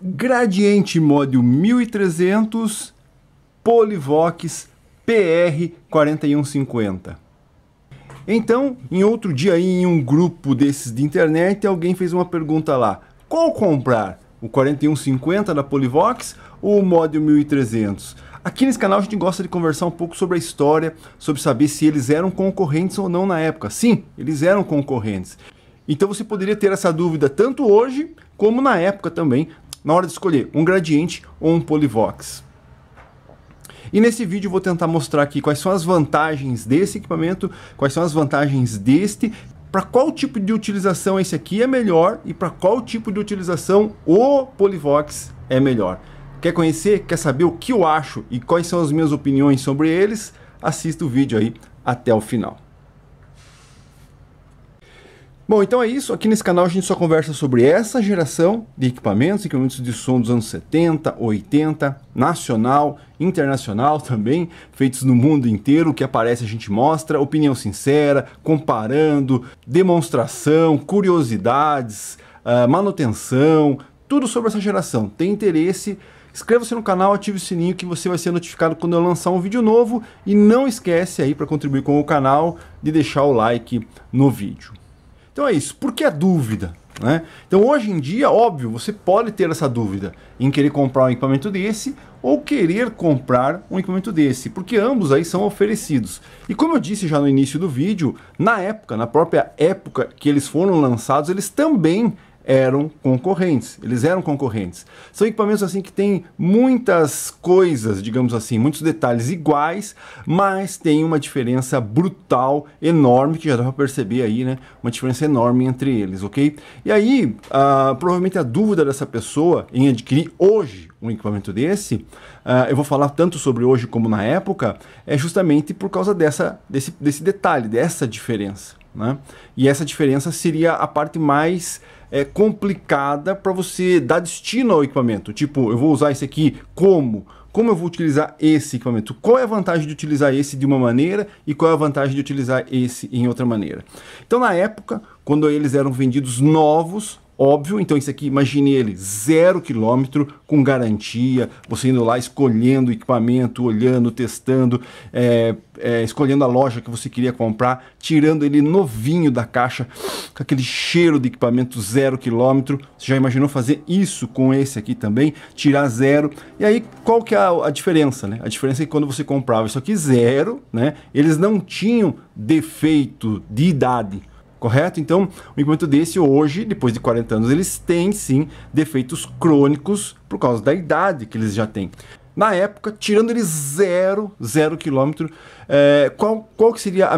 Gradiente Model 1300 Polivox PR4150. Então, em outro dia aí, em um grupo desses de internet, alguém fez uma pergunta lá: qual comprar? O 4150 da Polivox ou o Model 1300? Aqui nesse canal a gente gosta de conversar um pouco sobre a história, sobre saber se eles eram concorrentes ou não na época. Sim, eles eram concorrentes. Então você poderia ter essa dúvida tanto hoje como na época também, na hora de escolher um Gradiente ou um Polivox. E nesse vídeo eu vou tentar mostrar aqui quais são as vantagens desse equipamento, quais são as vantagens deste, para qual tipo de utilização esse aqui é melhor e para qual tipo de utilização o Polivox é melhor. Quer conhecer? Quer saber o que eu acho e quais são as minhas opiniões sobre eles? Assista o vídeo aí até o final. Bom, então é isso. Aqui nesse canal a gente só conversa sobre essa geração de equipamentos de som dos anos 70, 80, nacional, internacional também, feitos no mundo inteiro. O que aparece a gente mostra, opinião sincera, comparando, demonstração, curiosidades, manutenção, tudo sobre essa geração. Tem interesse? Inscreva-se no canal, ative o sininho que você vai ser notificado quando eu lançar um vídeo novo. E não esquece aí, para contribuir com o canal, de deixar o like no vídeo. Então é isso. Por que a dúvida, né? Então hoje em dia, óbvio, você pode ter essa dúvida em querer comprar um equipamento desse ou querer comprar um equipamento desse, porque ambos aí são oferecidos. E como eu disse já no início do vídeo, na própria época que eles foram lançados, eles também eram concorrentes, São equipamentos assim que tem muitas coisas, digamos assim, muitos detalhes iguais, mas tem uma diferença brutal, enorme, que já dá para perceber aí, né? Uma diferença enorme entre eles, ok? E aí, provavelmente a dúvida dessa pessoa em adquirir hoje um equipamento desse, eu vou falar tanto sobre hoje como na época, é justamente por causa desse detalhe, dessa diferença, né? E essa diferença seria a parte mais complicada para você dar destino ao equipamento. Tipo, eu vou usar esse aqui como eu vou utilizar esse equipamento? Qual é a vantagem de utilizar esse de uma maneira e qual é a vantagem de utilizar esse em outra maneira? Então, na época, quando eles eram vendidos novos, óbvio, então esse aqui, imagine ele, 0 km, com garantia, você indo lá escolhendo o equipamento, olhando, testando, escolhendo a loja que você queria comprar, tirando ele novinho da caixa, com aquele cheiro de equipamento 0 km. Você já imaginou fazer isso com esse aqui também? Tirar 0. E aí, qual que é a diferença, né? A diferença é que quando você comprava isso aqui 0, né? Eles não tinham defeito de idade. Correto? Então, um equipamento desse hoje, depois de 40 anos, eles têm sim defeitos crônicos por causa da idade que eles já têm. Na época, tirando eles 0 km, qual seria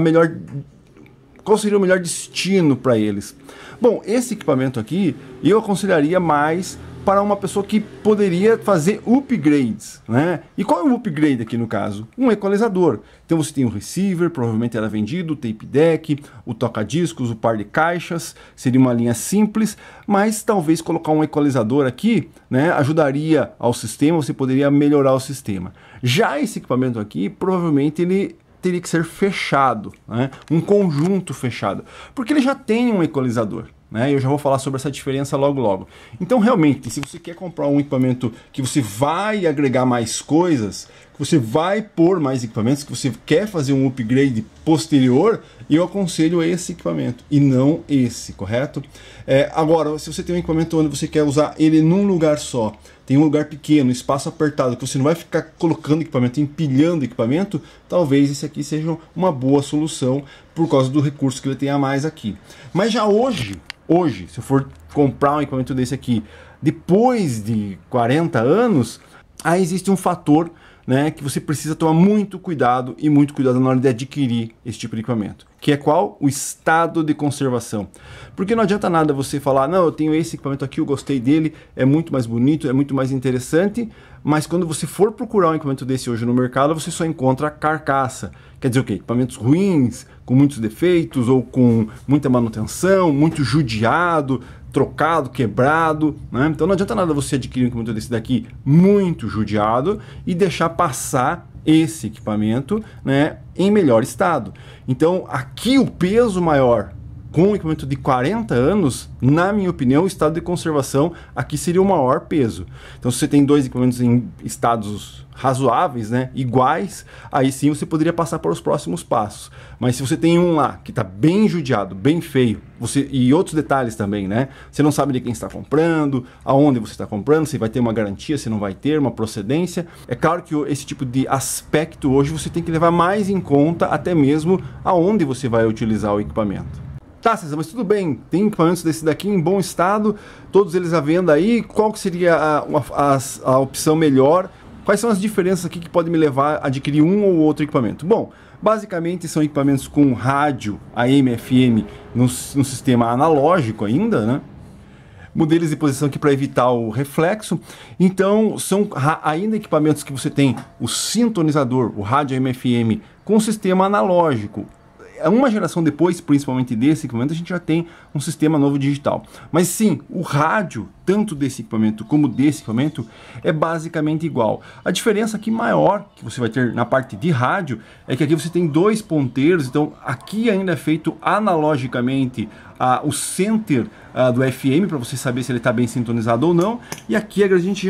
o melhor destino para eles? Bom, esse equipamento aqui, eu aconselharia mais para uma pessoa que poderia fazer upgrades, né? E qual é o upgrade aqui no caso? Um equalizador. Então você tem o receiver, provavelmente era vendido, o tape deck, o toca-discos, o par de caixas, seria uma linha simples, mas talvez colocar um equalizador aqui, né, ajudaria ao sistema, você poderia melhorar o sistema. Já esse equipamento aqui, provavelmente ele teria que ser fechado, né? Um conjunto fechado, porque ele já tem um equalizador. Eu já vou falar sobre essa diferença logo. Então, realmente, se você quer comprar um equipamento que você vai agregar mais coisas, que você vai pôr mais equipamentos, que você quer fazer um upgrade posterior, eu aconselho esse equipamento e não esse, correto? Agora, se você tem um equipamento onde você quer usar ele num lugar só, tem um lugar pequeno, espaço apertado, que você não vai ficar colocando equipamento, empilhando equipamento, talvez esse aqui seja uma boa solução por causa do recurso que ele tem a mais aqui. Mas já hoje, se eu for comprar um equipamento desse aqui depois de 40 anos, aí existe um fator, né, que você precisa tomar muito cuidado na hora de adquirir esse tipo de equipamento. Que é qual? O estado de conservação. Porque não adianta nada você falar, não, eu tenho esse equipamento aqui, eu gostei dele, é muito mais bonito, é muito mais interessante, mas quando você for procurar um equipamento desse hoje no mercado, você só encontra carcaça. Quer dizer o quê? Equipamentos ruins, com muitos defeitos, ou com muita manutenção, muito judiado, trocado, quebrado, né? Então não adianta nada você adquirir um equipamento desse daqui muito judiado e deixar passar esse equipamento, né, em melhor estado. Então aqui o peso maior com um equipamento de 40 anos, na minha opinião, o estado de conservação aqui seria o maior peso. Então, se você tem dois equipamentos em estados razoáveis, né, iguais, aí sim você poderia passar para os próximos passos. Mas se você tem um lá que está bem judiado, bem feio, e outros detalhes também, né? Você não sabe de quem está comprando, aonde você está comprando, se vai ter uma garantia, se não vai ter, uma procedência. É claro que esse tipo de aspecto hoje você tem que levar mais em conta, até mesmo aonde você vai utilizar o equipamento. Tá, César, mas tudo bem, tem equipamentos desse daqui em bom estado, todos eles à venda aí, qual que seria a opção melhor? Quais são as diferenças aqui que podem me levar a adquirir um ou outro equipamento? Bom, basicamente são equipamentos com rádio AM, FM no sistema analógico ainda, né? Modelos de posição aqui para evitar o reflexo. Então, são ainda equipamentos que você tem o sintonizador, o rádio AM, FM com sistema analógico. Uma geração depois, principalmente desse equipamento, a gente já tem um sistema novo digital. Mas sim, o rádio, tanto desse equipamento como desse equipamento, é basicamente igual. A diferença aqui maior que você vai ter na parte de rádio é que aqui você tem dois ponteiros, então aqui ainda é feito analogicamente o center do FM, para você saber se ele está bem sintonizado ou não, e aqui a gente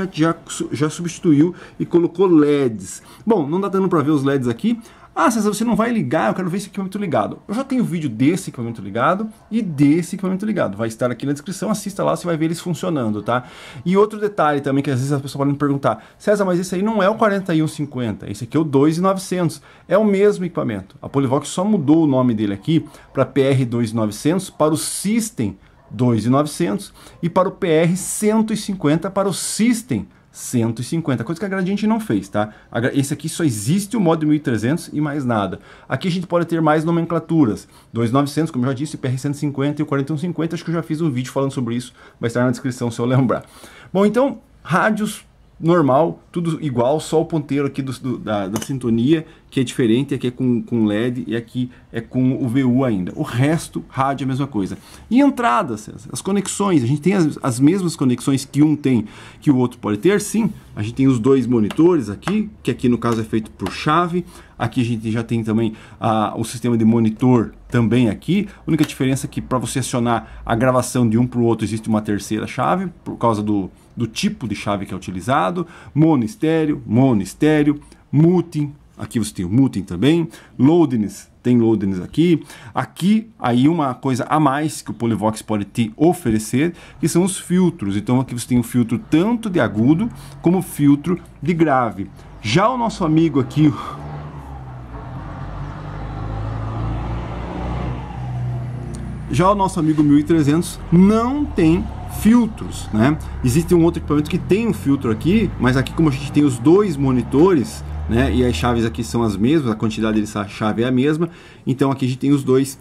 já substituiu e colocou LEDs. Bom, não dá dando para ver os LEDs aqui. Ah, César, você não vai ligar, eu quero ver esse equipamento ligado. Eu já tenho vídeo desse equipamento ligado e desse equipamento ligado. Vai estar aqui na descrição, assista lá, você vai ver eles funcionando, tá? E outro detalhe também, que às vezes as pessoas podem me perguntar, César, mas esse aí não é o 4150, esse aqui é o 2900. É o mesmo equipamento. A Polivox só mudou o nome dele aqui para PR2900 para o System 2900 e para o PR150 para o System 150, coisa que a Gradiente não fez, tá? Esse aqui só existe o modo 1300 e mais nada. Aqui a gente pode ter mais nomenclaturas. 2900, como eu já disse, PR150 e o 4150, acho que eu já fiz um vídeo falando sobre isso, vai estar na descrição se eu lembrar. Bom, então, rádios normal, tudo igual, só o ponteiro aqui da sintonia que é diferente, aqui é com LED e aqui é com o VU ainda. O resto, rádio é a mesma coisa. E entradas, as conexões, a gente tem as mesmas conexões que um tem, que o outro pode ter, sim. A gente tem os dois monitores aqui, que aqui no caso é feito por chave. Aqui a gente já tem também o sistema de monitor também aqui. A única diferença é que para você acionar a gravação de um para o outro existe uma terceira chave, por causa do tipo de chave que é utilizado. Mono estéreo, muting. Aqui você tem o muting também, loadings, tem loadings aqui. Aqui, aí uma coisa a mais que o Polivox pode te oferecer, que são os filtros. Então aqui você tem o filtro tanto de agudo, como filtro de grave. Já o nosso amigo aqui, o nosso amigo 1300 não tem filtros, né? Existe um outro equipamento que tem um filtro aqui, mas aqui como a gente tem os dois monitores, né, e as chaves aqui são as mesmas, a quantidade dessa chave é a mesma, então aqui a gente tem os dois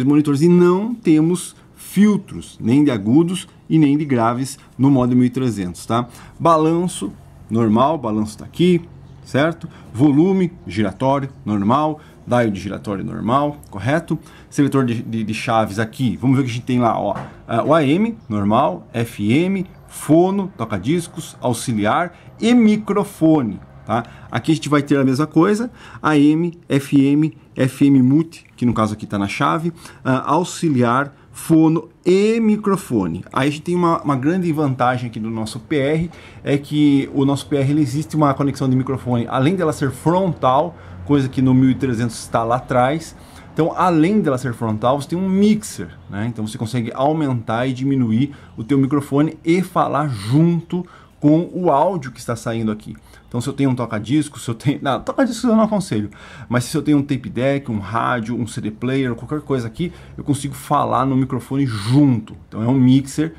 monitores e não temos filtros, nem de agudos e nem de graves no modo 1300, tá? Balanço normal, balanço está aqui, certo? Volume giratório normal, diode giratório normal, correto? Seletor de chaves aqui, vamos ver o que a gente tem lá, ó. O AM normal, FM, fono, toca-discos, auxiliar e microfone. Tá? Aqui a gente vai ter a mesma coisa, AM, FM, FM mute, que no caso aqui está na chave, auxiliar, fono e microfone. Aí a gente tem uma grande vantagem aqui do nosso PR, é que o nosso PR ele existe uma conexão de microfone, além dela ser frontal, coisa que no 1300 está lá atrás. Então, além dela ser frontal, você tem um mixer, né? Então você consegue aumentar e diminuir o teu microfone e falar junto com o áudio que está saindo aqui. Então, se eu tenho um toca-disco, se eu tenho... Não, toca-disco eu não aconselho. Mas se eu tenho um tape deck, um rádio, um CD player, qualquer coisa aqui, eu consigo falar no microfone junto. Então, é um mixer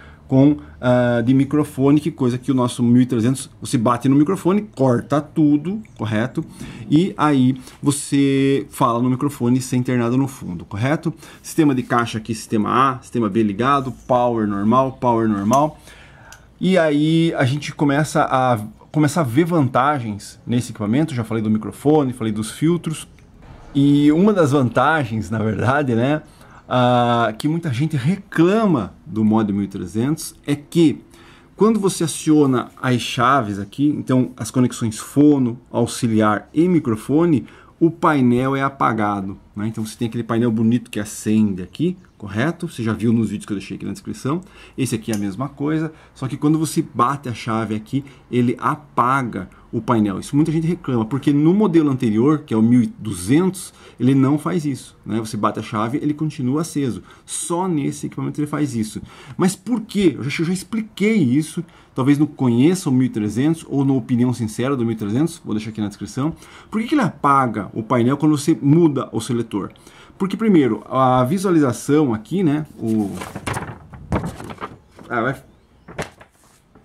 de microfone, que coisa que o nosso 1300, você bate no microfone, corta tudo, correto? E aí você fala no microfone sem ter nada no fundo, correto? Sistema de caixa aqui, sistema A, sistema B ligado, power normal. E aí a gente começa a ver vantagens nesse equipamento. Já falei do microfone, falei dos filtros. E uma das vantagens, na verdade, né, que muita gente reclama do modo 1300 é que quando você aciona as chaves aqui, então as conexões fono, auxiliar e microfone, o painel é apagado. né? Então você tem aquele painel bonito que acende aqui, correto? Você já viu nos vídeos que eu deixei aqui na descrição. Esse aqui é a mesma coisa, só que quando você bate a chave aqui, ele apaga o painel. Isso muita gente reclama, porque no modelo anterior, que é o 1200, ele não faz isso, né? Você bate a chave, ele continua aceso. Só nesse equipamento ele faz isso. Mas por quê? Eu já expliquei isso. Talvez não conheça o 1300 ou na opinião sincera do 1300, vou deixar aqui na descrição. Por que ele apaga o painel quando você muda o seletor? Porque primeiro, a visualização aqui, né,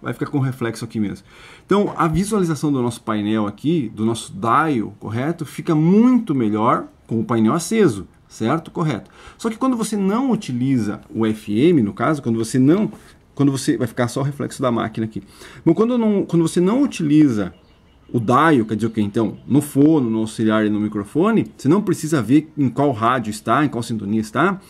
vai ficar com reflexo aqui mesmo. Então, a visualização do nosso painel aqui, do nosso dial, correto? Fica muito melhor com o painel aceso, certo? Correto. Só que quando você não utiliza o FM, no caso, quando você vai ficar só o reflexo da máquina aqui. Bom, quando você não utiliza o dial, quer dizer o que? Então, no fono, no auxiliar e no microfone, você não precisa ver em qual rádio está, em qual sintonia está.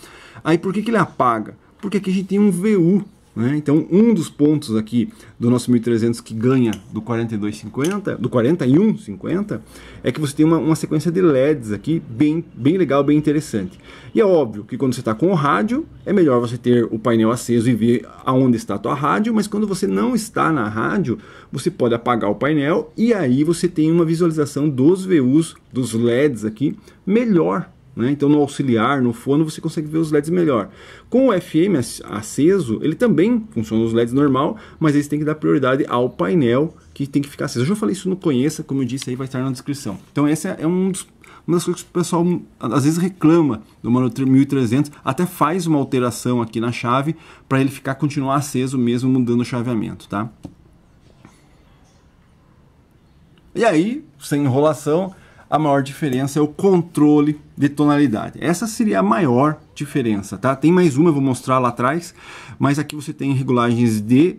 Aí por que ele apaga? Porque aqui a gente tem um VU, né? Então, um dos pontos aqui do nosso 1300 que ganha do 4250, do 4150, é que você tem uma sequência de LEDs aqui bem legal, bem interessante. E é óbvio que quando você está com o rádio, é melhor você ter o painel aceso e ver aonde está a tua rádio, mas quando você não está na rádio, você pode apagar o painel e aí você tem uma visualização dos VUs, dos LEDs aqui, melhor. Então no auxiliar, no fone, você consegue ver os LEDs melhor. Com o FM aceso, ele também funciona os LEDs normal, mas eles têm que dar prioridade ao painel que tem que ficar aceso. Eu já falei isso no Conheça, como eu disse aí, vai estar na descrição. Então essa é uma das coisas que o pessoal às vezes reclama do Monitor 1300, até faz uma alteração aqui na chave para ele continuar aceso mesmo mudando o chaveamento, tá? E aí, sem enrolação, a maior diferença é o controle de tonalidade. Essa seria a maior diferença, tá? Tem mais uma, eu vou mostrar lá atrás, mas aqui você tem regulagens de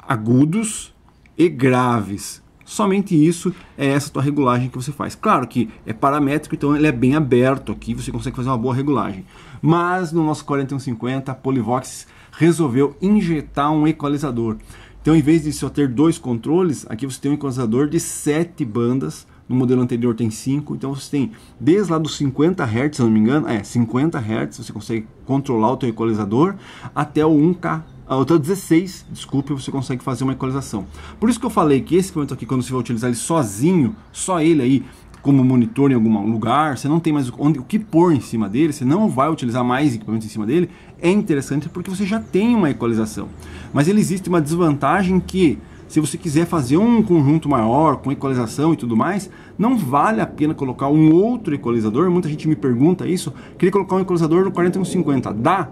agudos e graves. Somente isso é essa tua regulagem que você faz. Claro que é paramétrico, então ele é bem aberto aqui, você consegue fazer uma boa regulagem. Mas no nosso 4150, a Polivox resolveu injetar um equalizador. Então, em vez de só ter dois controles, aqui você tem um equalizador de 7 bandas. No modelo anterior tem 5, então você tem desde lá dos 50 Hz, se não me engano, 50 Hz, você consegue controlar o teu equalizador, até o 1K, até o 16, desculpe, você consegue fazer uma equalização. Por isso que eu falei que esse equipamento aqui, quando você vai utilizar ele sozinho, só ele aí, como monitor em algum lugar, você não tem mais o que pôr em cima dele, você não vai utilizar mais equipamentos em cima dele, é interessante porque você já tem uma equalização. Mas ele existe uma desvantagem que, se você quiser fazer um conjunto maior, com equalização e tudo mais, não vale a pena colocar um outro equalizador. Muita gente me pergunta isso. Queria colocar um equalizador no 4150. Dá,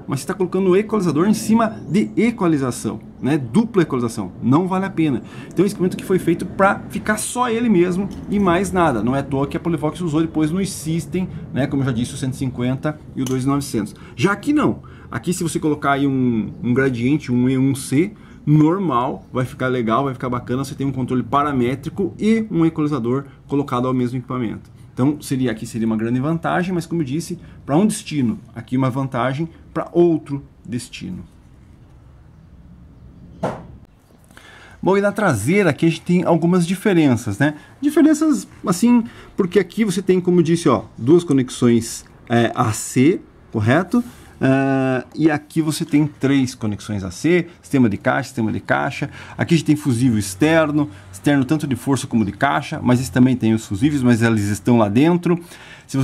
mas você está colocando o equalizador em cima de equalização, né? Dupla equalização. Não vale a pena. Então esse equipamento que foi feito para ficar só ele mesmo e mais nada. Não é à toa que a Polivox usou depois no System, né? Como eu já disse, o 150 e o 2900. Já aqui não. Aqui se você colocar aí um gradiente, um E1C, normal, vai ficar legal, vai ficar bacana, você tem um controle paramétrico e um equalizador colocado ao mesmo equipamento. Então aqui seria uma grande vantagem, mas como eu disse, para um destino, aqui uma vantagem para outro destino. Bom, e na traseira aqui a gente tem algumas diferenças, né? Diferenças assim, porque aqui você tem, como eu disse, ó, duas conexões AC, correto? E aqui você tem 3 conexões AC, sistema de caixa. Aqui a gente tem fusível externo tanto de força como de caixa, mas esse também tem os fusíveis, mas eles estão lá dentro. Se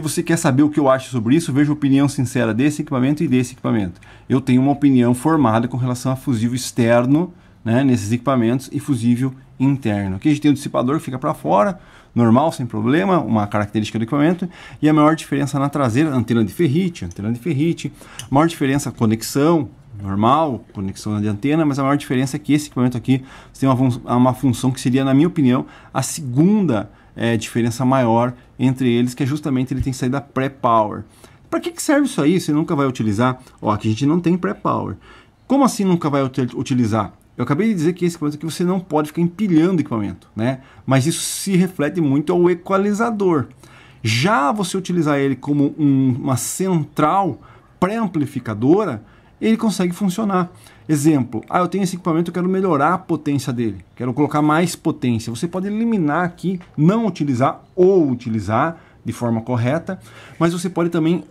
você quer saber o que eu acho sobre isso, veja a opinião sincera desse equipamento e desse equipamento. Eu tenho uma opinião formada com relação a fusível externo, né, nesses equipamentos, e fusível interno. Aqui a gente tem o dissipador que fica para fora, normal, sem problema, uma característica do equipamento. E a maior diferença na traseira, antena de ferrite. A maior diferença, conexão normal, conexão de antena, mas a maior diferença é que esse equipamento aqui tem uma função que seria, na minha opinião, a segunda diferença maior entre eles, que é justamente ele tem saída pré-power. Para que serve isso aí? Você nunca vai utilizar? Ó, aqui a gente não tem pré-power. Como assim nunca vai utilizar? Eu acabei de dizer que esse equipamento aqui você não pode ficar empilhando equipamento, né? Mas isso se reflete muito ao equalizador. Já você utilizar ele como uma central pré-amplificadora, ele consegue funcionar. Exemplo, eu tenho esse equipamento, eu quero melhorar a potência dele, quero colocar mais potência. Você pode eliminar aqui, não utilizar ou utilizar de forma correta, mas você pode também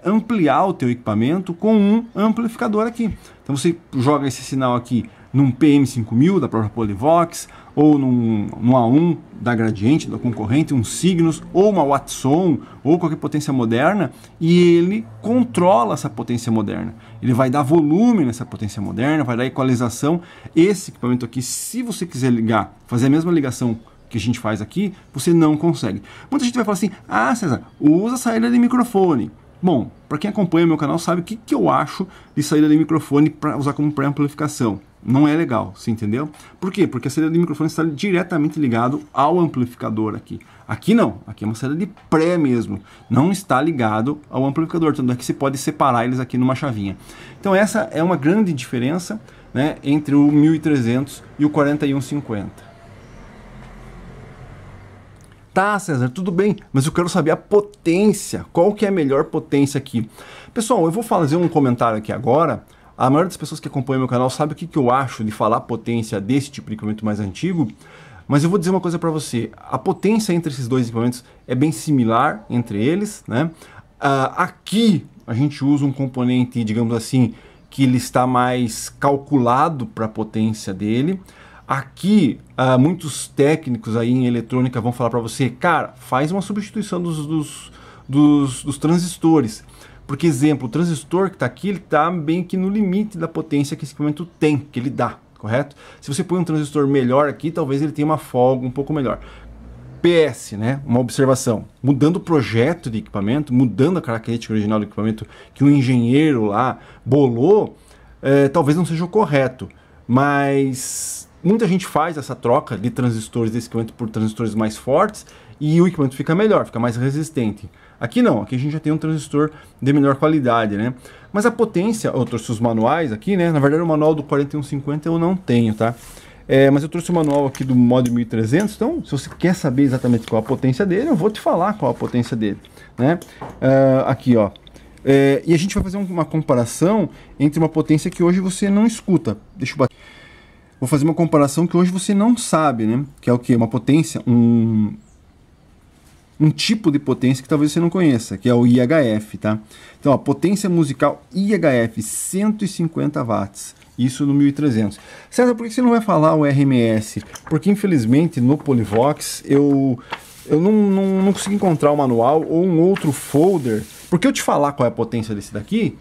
ampliar o teu equipamento com um amplificador aqui. Então você joga esse sinal aqui num PM5000 da própria Polivox, ou num A1 da Gradiente, da concorrente, um Cygnus, ou uma Watson, ou qualquer potência moderna, e ele controla essa potência moderna. Ele vai dar volume nessa potência moderna, vai dar equalização. Esse equipamento aqui, se você quiser ligar, fazer a mesma ligação que a gente faz aqui, você não consegue. Muita gente vai falar assim, ah, César, usa saída de microfone. Bom, para quem acompanha o meu canal sabe o que eu acho de saída de microfone para usar como pré-amplificação. Não é legal, você entendeu? Por quê? Porque a saída de microfone está diretamente ligado ao amplificador aqui. Aqui não, aqui é uma saída de pré mesmo, não está ligado ao amplificador, tanto é que você pode separar eles aqui numa chavinha. Então essa é uma grande diferença, né, entre o 1300 e o 4150. Tá, César, tudo bem, mas eu quero saber a potência, qual que é a melhor potência aqui? Pessoal, eu vou fazer um comentário aqui agora. A maioria das pessoas que acompanham meu canal sabe o que eu acho de falar a potência desse tipo de equipamento mais antigo, mas eu vou dizer uma coisa para você, a potência entre esses dois equipamentos é bem similar entre eles, né? Aqui a gente usa um componente, digamos assim, que ele está mais calculado para a potência dele. Aqui, muitos técnicos aí em eletrônica vão falar para você, cara, faz uma substituição dos transistores. Porque, exemplo, o transistor que está aqui, ele está bem que no limite da potência que esse equipamento tem, que ele dá, correto? Se você põe um transistor melhor aqui, talvez ele tenha uma folga um pouco melhor. PS, né? Uma observação. Mudando o projeto de equipamento, mudando a característica original do equipamento que o engenheiro lá bolou, talvez não seja o correto. Mas muita gente faz essa troca de transistores desse equipamento por transistores mais fortes e o equipamento fica melhor, fica mais resistente. Aqui não, aqui a gente já tem um transistor de melhor qualidade, né? Mas a potência, eu trouxe os manuais aqui, né? Na verdade o manual do 4150 eu não tenho, tá? Mas eu trouxe o manual aqui do Mod 1300, então se você quer saber exatamente qual a potência dele, eu vou te falar qual a potência dele, né? Aqui, ó. E a gente vai fazer uma comparação entre uma potência que hoje você não escuta. Deixa eu bater. Vou fazer uma comparação que hoje você não sabe, né? Que é o quê? Uma potência, um tipo de potência que talvez você não conheça, que é o IHF, tá? Então, a potência musical IHF, 150 watts, isso no 1300. César, por que você não vai falar o RMS? Porque, infelizmente, no Polivox, eu não consegui encontrar o manual ou um outro folder, porque eu te falar qual é a potência desse daqui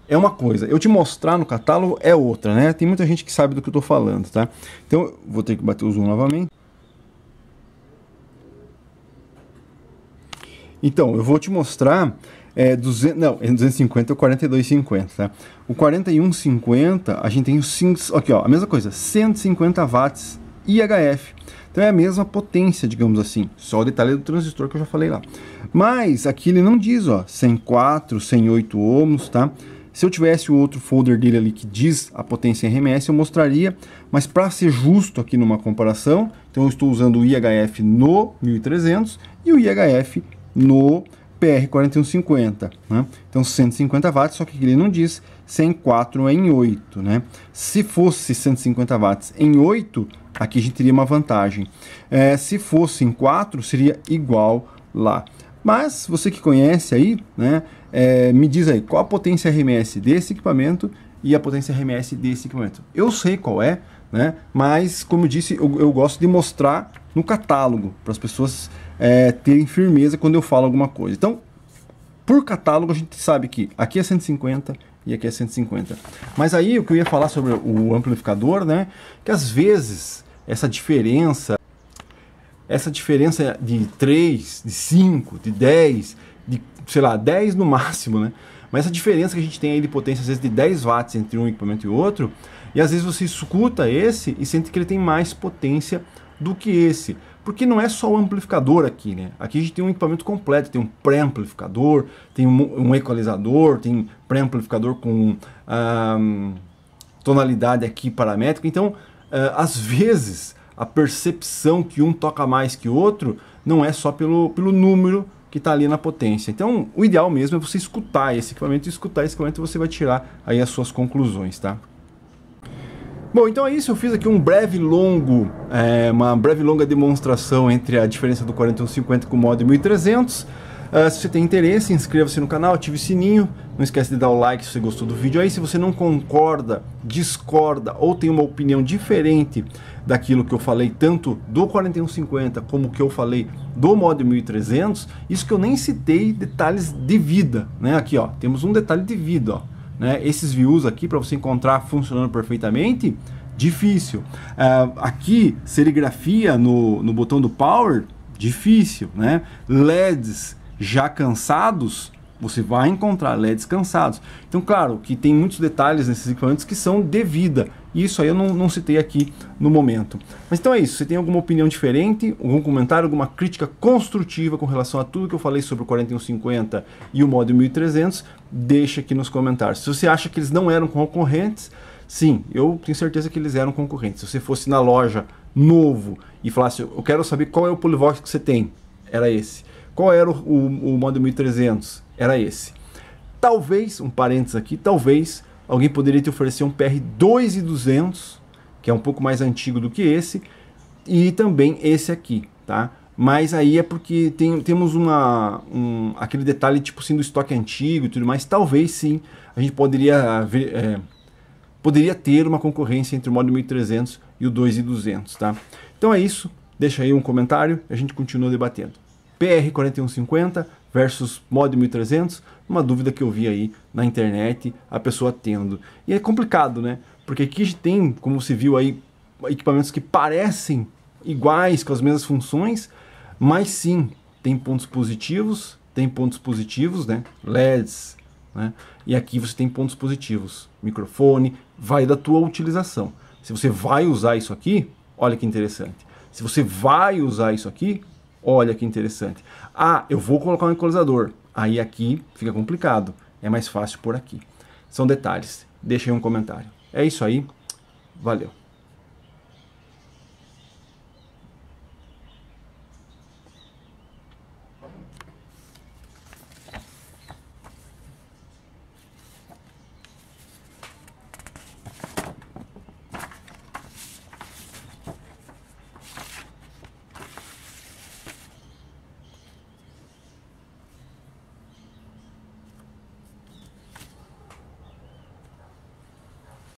é uma coisa, eu te mostrar no catálogo é outra, né? Tem muita gente que sabe do que eu tô falando, tá? Então, vou ter que bater o zoom novamente. Então, eu vou te mostrar, 250 ou 4250, tá? O 4150, a gente tem aqui, ó, a mesma coisa, 150 watts IHF. Então é a mesma potência, digamos assim, só o detalhe do transistor que eu já falei lá. Mas aqui ele não diz, ó, 104, 108 ohms, tá? Se eu tivesse o outro folder dele ali que diz a potência RMS, eu mostraria, mas para ser justo aqui numa comparação, então eu estou usando o IHF no 1300 e o IHF no PR4150, né? Então 150 watts, só que ele não diz 104 é em 8, né? Se fosse 150 watts em 8, aqui a gente teria uma vantagem. Se fosse em 4, seria igual lá. Mas você que conhece aí, né? Me diz aí, qual a potência RMS desse equipamento e a potência RMS desse equipamento. Eu sei qual é, né? Mas como eu disse, eu gosto de mostrar no catálogo, para as pessoas terem firmeza quando eu falo alguma coisa. Então, por catálogo a gente sabe que aqui é 150 e aqui é 150. Mas aí o que eu ia falar sobre o amplificador, né? Que às vezes essa diferença de 3, de 5, de 10, de, sei lá, 10 no máximo, né? Mas essa diferença que a gente tem aí de potência, às vezes de 10 watts entre um equipamento e outro, e às vezes você escuta esse e sente que ele tem mais potência do que esse. Porque não é só o amplificador aqui, né? Aqui a gente tem um equipamento completo, tem um pré-amplificador, tem um equalizador, tem pré-amplificador com tonalidade aqui paramétrica. Então, às vezes, a percepção que um toca mais que o outro não é só pelo número que está ali na potência. Então, o ideal mesmo é você escutar esse equipamento, e escutar esse equipamento você vai tirar aí as suas conclusões, tá? Bom, então é isso, eu fiz aqui uma breve longa demonstração entre a diferença do 4150 com o Mod 1300. Se você tem interesse, inscreva-se no canal, ative o sininho, não esquece de dar o like se você gostou do vídeo aí. Se você não concorda, discorda ou tem uma opinião diferente daquilo que eu falei, tanto do 4150 como que eu falei do Mod 1300, isso que eu nem citei detalhes de vida, né? Aqui ó, temos um detalhe de vida, ó. Né, esses views aqui para você encontrar funcionando perfeitamente, difícil. Aqui, serigrafia no botão do Power, difícil. Né? LEDs já cansados, você vai encontrar LEDs cansados. Então, claro, que tem muitos detalhes nesses equipamentos que são de vida. Isso aí eu não citei aqui no momento. Mas então é isso. Você tem alguma opinião diferente, algum comentário, alguma crítica construtiva com relação a tudo que eu falei sobre o 4150 e o Mod 1300, deixa aqui nos comentários. Se você acha que eles não eram concorrentes, sim, eu tenho certeza que eles eram concorrentes. Se você fosse na loja novo e falasse, eu quero saber qual é o Polivox que você tem, era esse. Qual era o Mod 1300? Era esse. Talvez, um parênteses aqui, talvez alguém poderia te oferecer um PR 2200, que é um pouco mais antigo do que esse, e também esse aqui, tá? Mas aí é porque temos aquele detalhe tipo assim do estoque antigo e tudo mais. Talvez sim, a gente poderia ter uma concorrência entre o Mod 1300 e o 2200, tá? Então é isso, deixa aí um comentário e a gente continua debatendo. PR 4150 versus Mod 1300, uma dúvida que eu vi aí na internet, a pessoa tendo. E é complicado, né? Porque aqui tem, como você viu aí, equipamentos que parecem iguais, com as mesmas funções, mas sim, tem pontos positivos, né? LEDs, né? E aqui você tem pontos positivos. Microfone, vai da tua utilização. Se você vai usar isso aqui, olha que interessante. Se você vai usar isso aqui, olha que interessante. Ah, eu vou colocar um equalizador. Aí aqui fica complicado. É mais fácil por aqui. São detalhes. Deixa aí um comentário. É isso aí. Valeu.